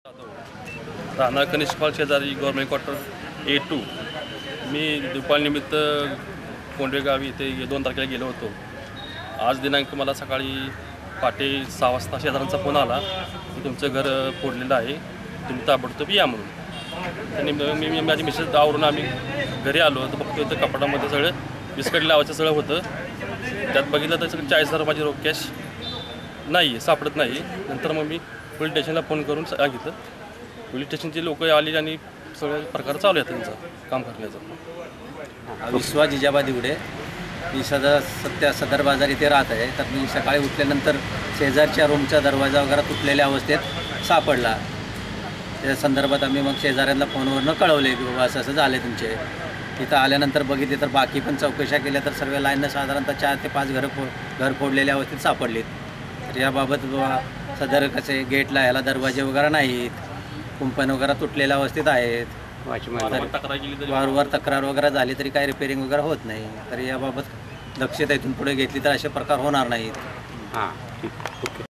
राहणार कनिष्ठपाल शेजारी government quarter A2. मी दुपारनिमित्त कोंडवे गावी इथे 2 तारखेला गेलो होतो. आज दिनांक मला सकाळी पहाटे 6 वाजता शेजाऱ्यांचा फोन आला की तुमचं घर फोडलेलं आहे, तुम्ही ताबडतोब या म्हणून. त्यांनी मी माझी मिसेस आवरून आम्ही घरी आलो तर बघतो तर कपाटामध्ये सगळं बिस्कट लावायचं सगळं होतं. त्यात बघितलं तर सगळं 40,000 माझी रोख कॅश नाही सापडत नाही. नंतर मग मी पोलीस स्टेशनला फोन करून सांगितलं. पोलीस स्टेशनचे लोक आले आणि सगळे प्रकार चालू आहे त्यांचं काम करण्याचं. विश्वास जिजाबा दिवडे, मी सदर बाजार इथे राहत आहे. तर मी सकाळी उठल्यानंतर शेजारच्या रूमचा दरवाजा वगैरे तुटलेल्या अवस्थेत सापडला. त्या संदर्भात आम्ही मग शेजाऱ्यांना फोनवरनं कळवले की बाबा असं असं झाले तुमचे. तिथं आल्यानंतर बघितले तर बाकी पण चौकशा केल्या तर सर्व लाईननं साधारणतः 4 ते 5 घर फोडलेल्या अवस्थेत सापडलीत. तर याबाबत बाबा सदर कसे गेटला ह्याला दरवाजे वगैरे नाहीत, कुंपण वगैरे तुटलेल्या अवस्थेत आहेत. वारंवार तक्रार वगैरे झाली तरी काही रिपेअरिंग वगैरे होत नाही. तर याबाबत दक्षता इथून पुढे घेतली तर असे प्रकार होणार नाहीत. हां ठीक ओके.